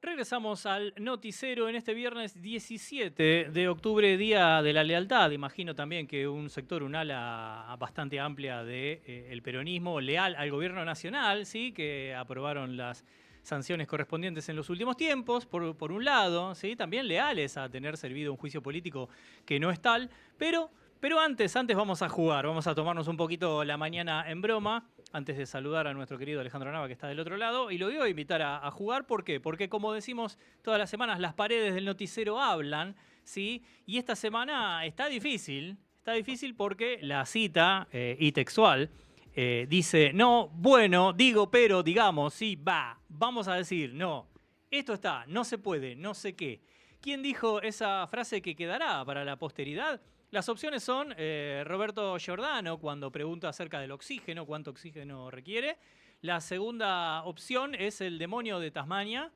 Regresamos al noticiero en este viernes 17 de octubre, Día de la Lealtad. Imagino también que un sector, un ala bastante amplia del peronismo, leal al gobierno nacional, ¿sí? Que aprobaron las sanciones correspondientes en los últimos tiempos, por un lado, ¿sí? También leales a tener servido un juicio político que no es tal, pero antes vamos a jugar, vamos a tomarnos un poquito la mañana en broma, antes de saludar a nuestro querido Alejandro Nava que está del otro lado, y lo voy a invitar a jugar. ¿Por qué? Porque como decimos todas las semanas, las paredes del noticiero hablan, ¿sí? Y esta semana está difícil porque la cita y textual dice, no, bueno, digo, pero, digamos, sí, va, vamos a decir, no, esto está, no se puede, no sé qué. ¿Quién dijo esa frase que quedará para la posteridad? Las opciones son Roberto Giordano cuando pregunta acerca del oxígeno, cuánto oxígeno requiere. La segunda opción es el demonio de Tasmania,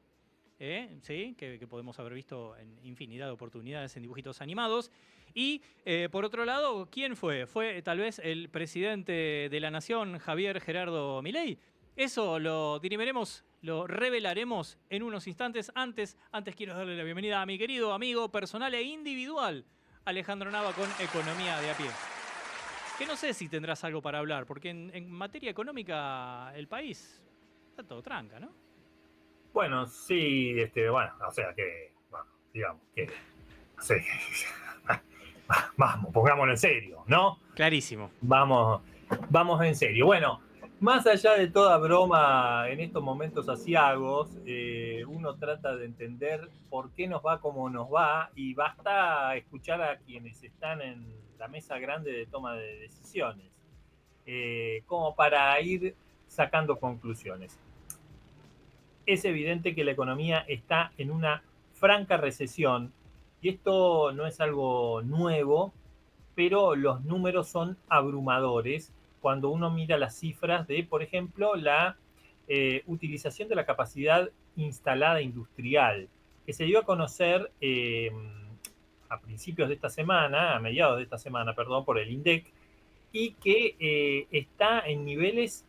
¿sí? que podemos haber visto en infinidad de oportunidades en dibujitos animados. Y por otro lado, ¿quién fue? Fue tal vez el presidente de la Nación, Javier Gerardo Milei. Eso lo dirimiremos, lo revelaremos en unos instantes. Antes quiero darle la bienvenida a mi querido amigo personal e individual, Alejandro Nava, con Economía de a pie. Que no sé si tendrás algo para hablar, porque en materia económica el país está todo tranca, ¿no? Bueno, sí, bueno, o sea que, bueno, digamos que, sí, vamos, pongámoslo en serio, ¿no? Clarísimo. Vamos, vamos en serio. Bueno, más allá de toda broma en estos momentos asiagos, uno trata de entender por qué nos va como nos va y basta escuchar a quienes están en la mesa grande de toma de decisiones, como para ir sacando conclusiones. Es evidente que la economía está en una franca recesión y esto no es algo nuevo, pero los números son abrumadores cuando uno mira las cifras de, por ejemplo, la utilización de la capacidad instalada industrial, que se dio a conocer a principios de esta semana, a mediados de esta semana, perdón, por el INDEC, y que está en niveles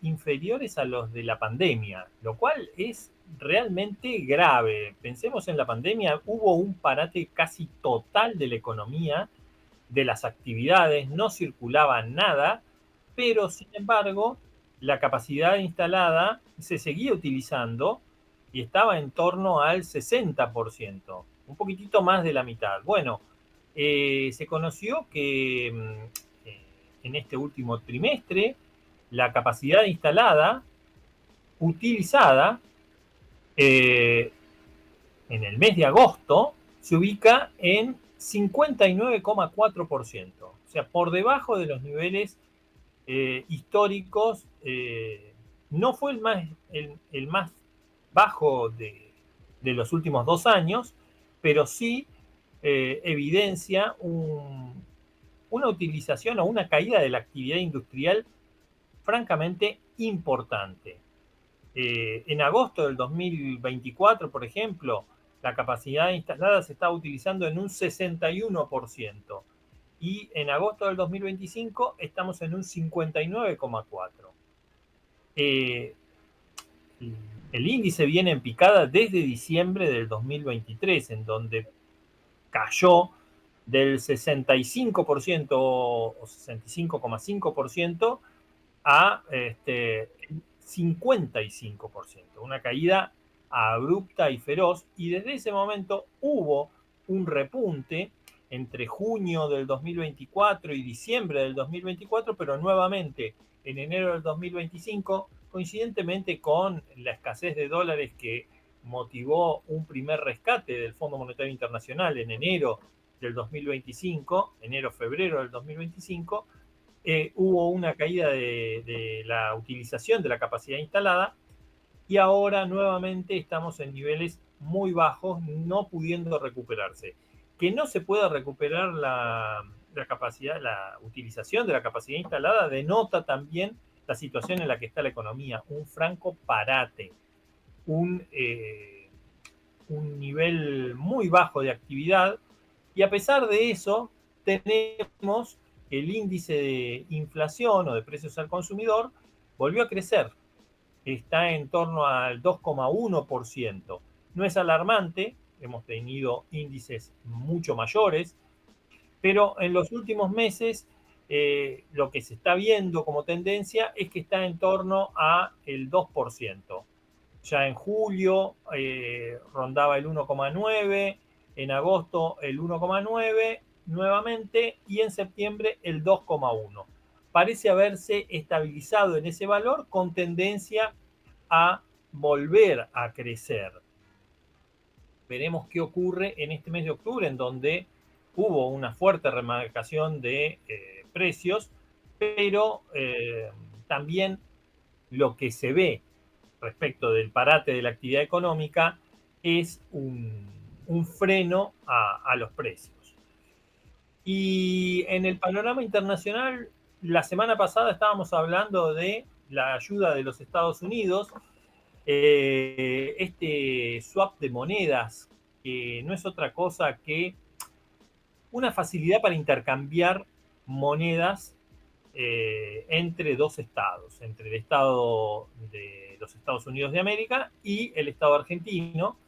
inferiores a los de la pandemia, lo cual es realmente grave. Pensemos en la pandemia, hubo un parate casi total de la economía, de las actividades, no circulaba nada, pero sin embargo la capacidad instalada se seguía utilizando y estaba en torno al 60%, un poquitito más de la mitad. Bueno, se conoció que en este último trimestre la capacidad instalada utilizada eh, en el mes de agosto se ubica en 59,4%, o sea, por debajo de los niveles históricos. No fue el más bajo de los últimos 2 años, pero sí evidencia una utilización o una caída de la actividad industrial francamente importante. En agosto del 2024, por ejemplo, la capacidad instalada se estaba utilizando en un 61% y en agosto del 2025 estamos en un 59,4%. Eh, el índice viene en picada desde diciembre del 2023, en donde cayó del 65% o 65,5% a 55%, una caída abrupta y feroz, y desde ese momento hubo un repunte entre junio del 2024 y diciembre del 2024, pero nuevamente en enero del 2025, coincidentemente con la escasez de dólares que motivó un primer rescate del Fondo Monetario Internacional en enero del 2025, enero-febrero del 2025, hubo una caída de la utilización de la capacidad instalada y ahora nuevamente estamos en niveles muy bajos, no pudiendo recuperarse. Que no se pueda recuperar la utilización de la capacidad instalada denota también la situación en la que está la economía, un franco parate, un, eh, un nivel muy bajo de actividad, y a pesar de eso tenemos el índice de inflación o de precios al consumidor volvió a crecer, está en torno al 2,1%. No es alarmante, hemos tenido índices mucho mayores, pero en los últimos meses lo que se está viendo como tendencia es que está en torno a el 2%. Ya en julio rondaba el 1,9, en agosto el 1,9 nuevamente y en septiembre el 2,1. Parece haberse estabilizado en ese valor con tendencia a volver a crecer. Veremos qué ocurre en este mes de octubre, en donde hubo una fuerte remarcación de precios, pero también lo que se ve respecto del parate de la actividad económica es un freno a los precios. Y en el panorama internacional, la semana pasada estábamos hablando de la ayuda de los Estados Unidos, este swap de monedas, que no es otra cosa que una facilidad para intercambiar monedas entre dos estados, entre el Estado de los Estados Unidos de América y el Estado argentino.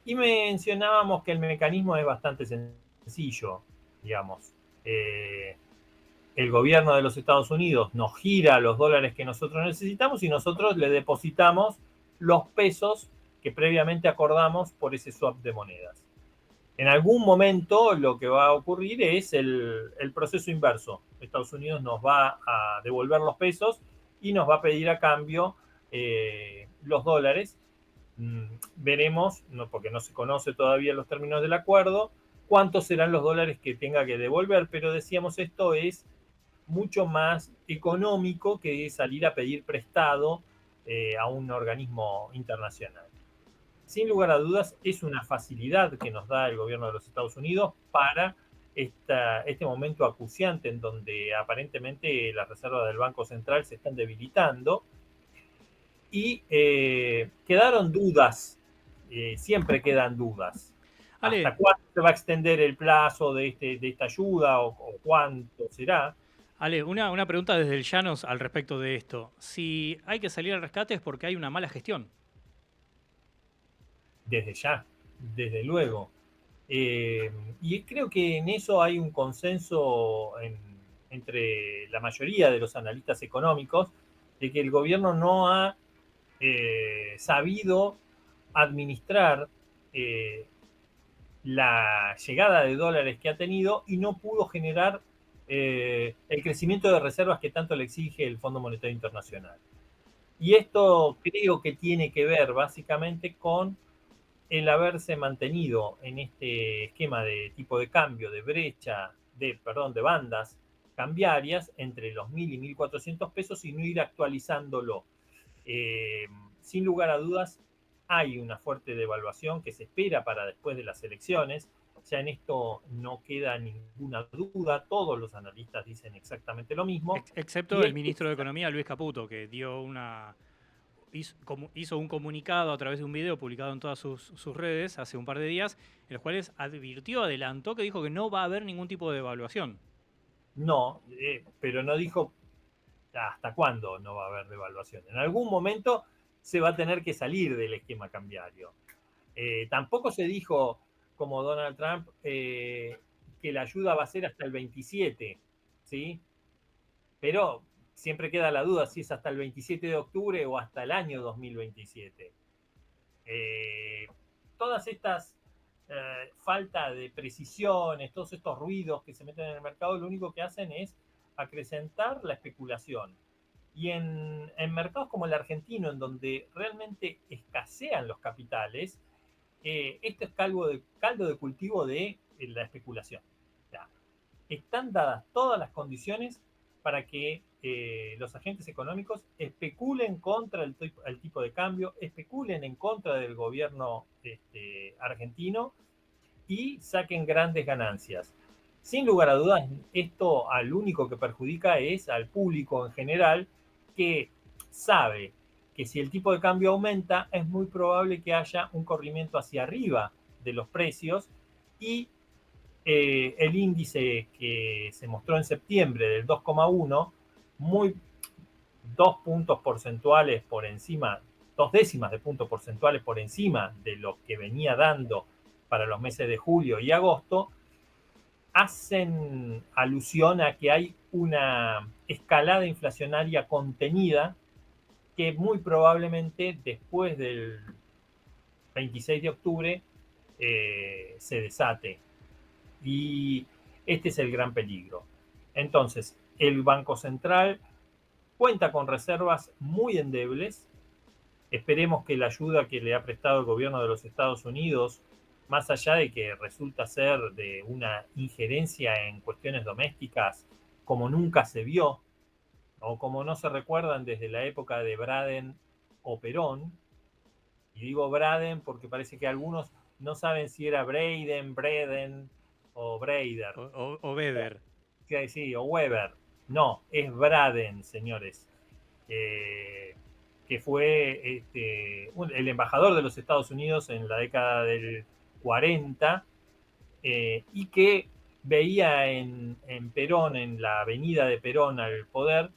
Y mencionábamos que el mecanismo es bastante sencillo, digamos. El gobierno de los Estados Unidos nos gira los dólares que nosotros necesitamos y nosotros le depositamos los pesos que previamente acordamos por ese swap de monedas. En algún momento lo que va a ocurrir es el proceso inverso. Estados Unidos nos va a devolver los pesos y nos va a pedir a cambio los dólares. Veremos, no, porque no se conoce todavía los términos del acuerdo, cuántos serán los dólares que tenga que devolver, pero decíamos esto es mucho más económico que salir a pedir prestado a un organismo internacional. Sin lugar a dudas, es una facilidad que nos da el gobierno de los Estados Unidos para este momento acuciante en donde aparentemente las reservas del Banco Central se están debilitando y quedaron dudas, siempre quedan dudas. Ale, ¿Hasta cuándo se va a extender el plazo de esta ayuda o cuánto será? Ale, una pregunta desde el Llanos al respecto de esto. Si hay que salir al rescate es porque hay una mala gestión. Desde ya, desde luego. Y creo que en eso hay un consenso entre la mayoría de los analistas económicos de que el gobierno no ha sabido administrar la llegada de dólares que ha tenido y no pudo generar el crecimiento de reservas que tanto le exige el Fondo Monetario Internacional. Y esto creo que tiene que ver básicamente con el haberse mantenido en este esquema de tipo de cambio, de brecha, de bandas cambiarias entre los 1.000 y 1.400 pesos y no ir actualizándolo. Sin lugar a dudas, hay una fuerte devaluación que se espera para después de las elecciones. Ya en esto no queda ninguna duda, todos los analistas dicen exactamente lo mismo. Excepto Y el ministro de Economía, Luis Caputo, que hizo un comunicado a través de un video publicado en todas sus redes hace un par de días, en los cuales adelantó que dijo que no va a haber ningún tipo de devaluación. no, pero no dijo hasta cuándo no va a haber devaluación. En algún momento se va a tener que salir del esquema cambiario. Tampoco se dijo, como Donald Trump, que la ayuda va a ser hasta el 27, ¿sí? Pero siempre queda la duda si es hasta el 27 de octubre o hasta el año 2027. Todas estas falta de precisiones, todos estos ruidos que se meten en el mercado, lo único que hacen es acrecentar la especulación. Y en mercados como el argentino, en donde realmente escasean los capitales, esto es caldo de cultivo de la especulación. O sea, están dadas todas las condiciones para que los agentes económicos especulen contra el tipo de cambio, especulen en contra del gobierno argentino y saquen grandes ganancias. Sin lugar a dudas, esto al único que perjudica es al público en general, que sabe que si el tipo de cambio aumenta, es muy probable que haya un corrimiento hacia arriba de los precios y el índice que se mostró en septiembre del 2,1, 2 puntos porcentuales por encima 0,2 de puntos porcentuales por encima de lo que venía dando para los meses de julio y agosto, hacen alusión a que hay una escalada inflacionaria contenida que muy probablemente después del 26 de octubre se desate. Y este es el gran peligro. Entonces, el Banco Central cuenta con reservas muy endebles. Esperemos que la ayuda que le ha prestado el gobierno de los Estados Unidos, más allá de que resulta ser de una injerencia en cuestiones domésticas como nunca se vio, o como no se recuerdan desde la época de Braden o Perón, y digo Braden porque parece que algunos no saben si era Braden o Brader. O Beder. Sí, o Weber. No, es Braden, señores. Que fue el embajador de los Estados Unidos en la década del 40 y que veía en Perón, en la avenida de Perón al poder,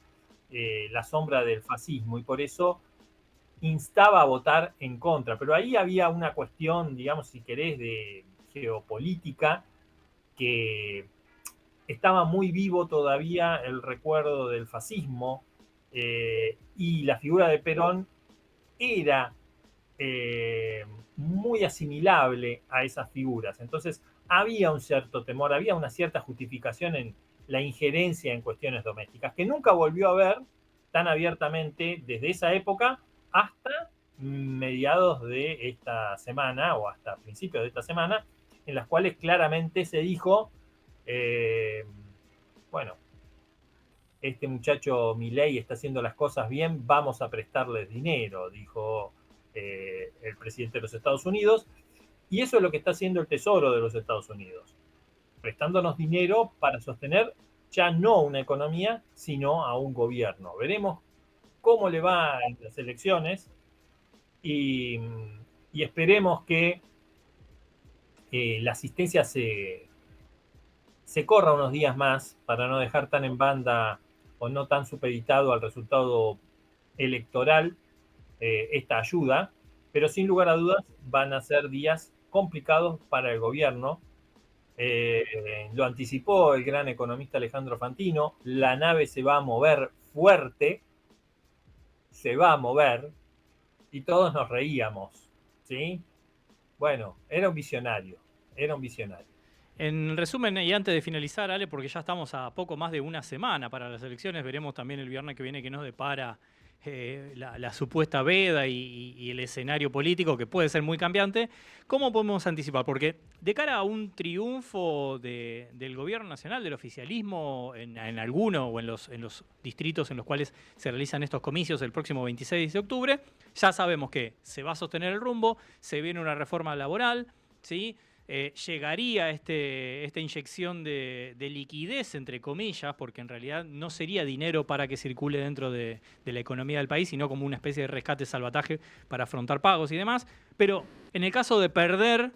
la sombra del fascismo y por eso instaba a votar en contra. Pero ahí había una cuestión, digamos, si querés, de geopolítica que estaba muy vivo todavía el recuerdo del fascismo y la figura de Perón era muy asimilable a esas figuras. Entonces había un cierto temor, había una cierta justificación en la injerencia en cuestiones domésticas, que nunca volvió a ver tan abiertamente desde esa época hasta mediados de esta semana o hasta principios de esta semana, en las cuales claramente se dijo, bueno, este muchacho Milei está haciendo las cosas bien, vamos a prestarles dinero, dijo el presidente de los Estados Unidos, y eso es lo que está haciendo el Tesoro de los Estados Unidos, prestándonos dinero para sostener ya no una economía, sino a un gobierno. Veremos cómo le va en las elecciones y, y esperemos que la asistencia se corra unos días más para no dejar tan en banda o no tan supeditado al resultado electoral esta ayuda, pero sin lugar a dudas van a ser días complicados para el gobierno. Lo anticipó el gran economista Alejandro Fantino, la nave se va a mover fuerte, se va a mover, y todos nos reíamos, ¿sí? Bueno, era un visionario, era un visionario. En resumen, y antes de finalizar, Ale, porque ya estamos a poco más de una semana para las elecciones, veremos también el viernes que viene que nos depara la supuesta veda y el escenario político, que puede ser muy cambiante. ¿Cómo podemos anticipar? Porque de cara a un triunfo del gobierno nacional, del oficialismo, en alguno o en los distritos en los cuales se realizan estos comicios el próximo 26 de octubre, ya sabemos que se va a sostener el rumbo, se viene una reforma laboral, ¿sí? Llegaría esta inyección de liquidez, entre comillas, porque en realidad no sería dinero para que circule dentro de la economía del país, sino como una especie de rescate salvataje para afrontar pagos y demás. Pero en el caso de perder,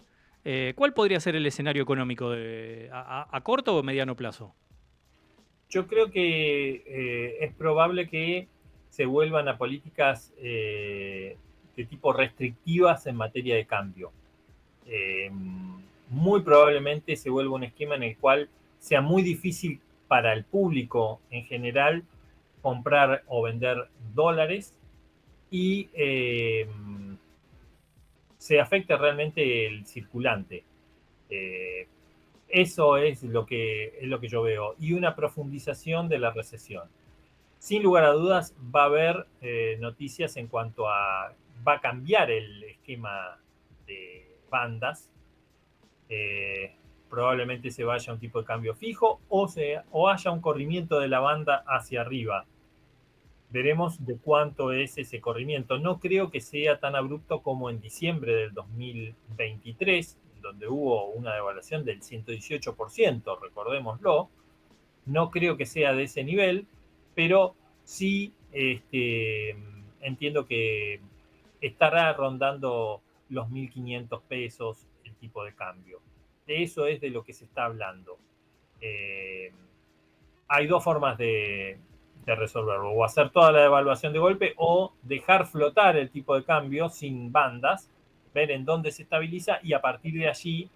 ¿cuál podría ser el escenario económico a corto o mediano plazo? Yo creo que es probable que se vuelvan a políticas de tipo restrictivas en materia de cambio. Eh, Muy probablemente se vuelva un esquema en el cual sea muy difícil para el público en general comprar o vender dólares y se afecte realmente el circulante. Eh, Eso es lo que yo veo. Y una profundización de la recesión. Sin lugar a dudas va a haber noticias en cuanto a, va a cambiar el esquema de bandas, eh, probablemente se vaya a un tipo de cambio fijo o haya un corrimiento de la banda hacia arriba. Veremos de cuánto es ese corrimiento. No creo que sea tan abrupto como en diciembre del 2023, donde hubo una devaluación del 118%, recordémoslo. No creo que sea de ese nivel, pero sí entiendo que estará rondando los 1.500 pesos el tipo de cambio. De eso es de lo que se está hablando. Eh, Hay dos formas de resolverlo. O hacer toda la devaluación de golpe o dejar flotar el tipo de cambio sin bandas, ver en dónde se estabiliza y a partir de allí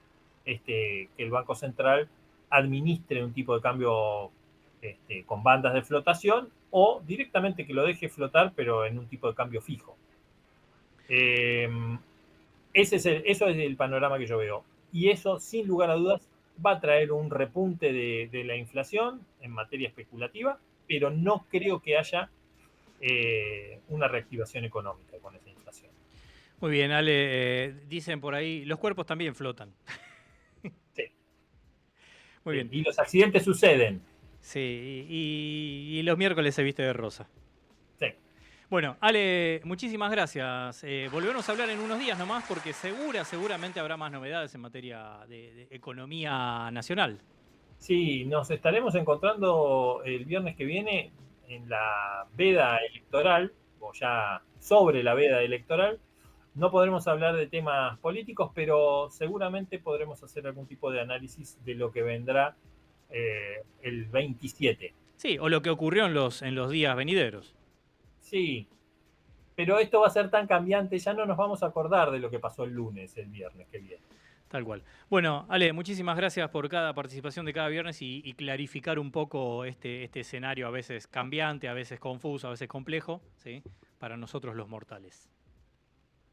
que el Banco Central administre un tipo de cambio con bandas de flotación o directamente que lo deje flotar pero en un tipo de cambio fijo. Eso es el panorama que yo veo. Y eso, sin lugar a dudas, va a traer un repunte de la inflación en materia especulativa, pero no creo que haya una reactivación económica con esa inflación. Muy bien, Ale, dicen por ahí, los cuerpos también flotan. Sí. Muy bien. Y los accidentes suceden. Sí, y los miércoles se viste de rosa. Sí. Bueno, Ale, muchísimas gracias. Volveremos a hablar en unos días nomás porque seguramente habrá más novedades en materia de economía nacional. Sí, nos estaremos encontrando el viernes que viene en la veda electoral, o ya sobre la veda electoral. No podremos hablar de temas políticos, pero seguramente podremos hacer algún tipo de análisis de lo que vendrá el 27. Sí, o lo que ocurrió en los días venideros. Sí, pero esto va a ser tan cambiante, ya no nos vamos a acordar de lo que pasó el lunes, el viernes que viene. Tal cual. Bueno, Ale, muchísimas gracias por cada participación de cada viernes y clarificar un poco este escenario a veces cambiante, a veces confuso, a veces complejo, ¿sí? Para nosotros los mortales.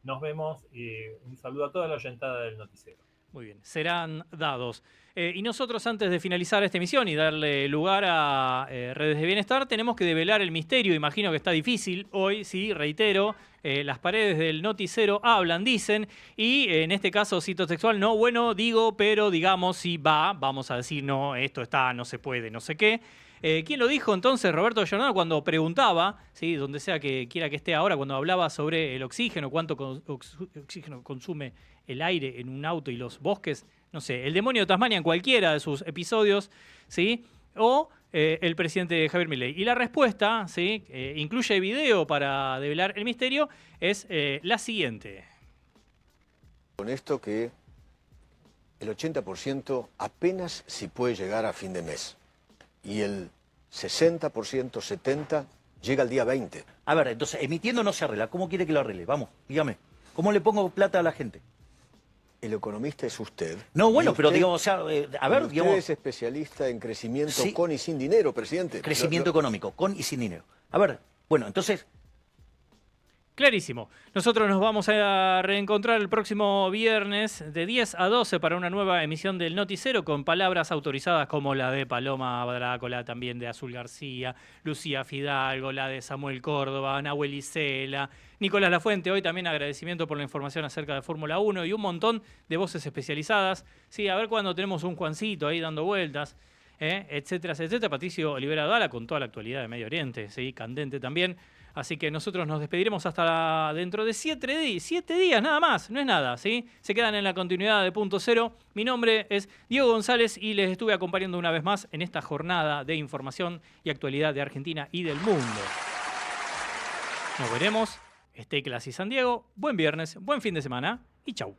Nos vemos y un saludo a toda la oyentada del noticiero. Muy bien, serán dados. Y nosotros, antes de finalizar esta emisión y darle lugar a Redes de Bienestar, tenemos que develar el misterio. Imagino que está difícil hoy, sí, reitero. Las paredes del noticiero hablan, dicen, y en este caso, cito textual, no, bueno, digo, pero digamos, si va, vamos a decir, no, esto está, no se puede, no sé qué. ¿Quién lo dijo entonces? Roberto Giordano, cuando preguntaba, ¿sí? Donde sea que quiera que esté ahora, cuando hablaba sobre el oxígeno, cuánto oxígeno consume el aire en un auto y los bosques, no sé, el demonio de Tasmania en cualquiera de sus episodios, ¿sí? O el presidente Javier Milei. Y la respuesta, ¿sí? Incluye video para develar el misterio, es la siguiente. Con esto que el 80% apenas si puede llegar a fin de mes. Y el 60%, 70% llega al día 20. A ver, entonces, emitiendo no se arregla. ¿Cómo quiere que lo arregle? Vamos, dígame. ¿Cómo le pongo plata a la gente? El economista es usted. No, bueno, usted, pero digamos, o sea, a ver, digamos... Usted es especialista en crecimiento Sí. Con y sin dinero, presidente. Crecimiento económico, con y sin dinero. A ver, bueno, entonces... Clarísimo. Nosotros nos vamos a reencontrar el próximo viernes de 10 a 12 para una nueva emisión del Noticero con palabras autorizadas como la de Paloma Badrácola, también de Azul García, Lucía Fidalgo, la de Samuel Córdoba, Nahuel Isela, Nicolás Lafuente. Hoy también agradecimiento por la información acerca de Fórmula 1 y un montón de voces especializadas. Sí, a ver cuándo tenemos un Juancito ahí dando vueltas, etcétera, etcétera. Patricio Olivera Dala con toda la actualidad de Medio Oriente, ¿sí? Candente también. Así que nosotros nos despediremos hasta dentro de 7 días, nada más, no es nada, ¿sí? Se quedan en la continuidad de Punto Cero. Mi nombre es Diego González y les estuve acompañando una vez más en esta jornada de información y actualidad de Argentina y del mundo. Nos veremos. Stay Classy San Diego. Buen viernes, buen fin de semana y chau.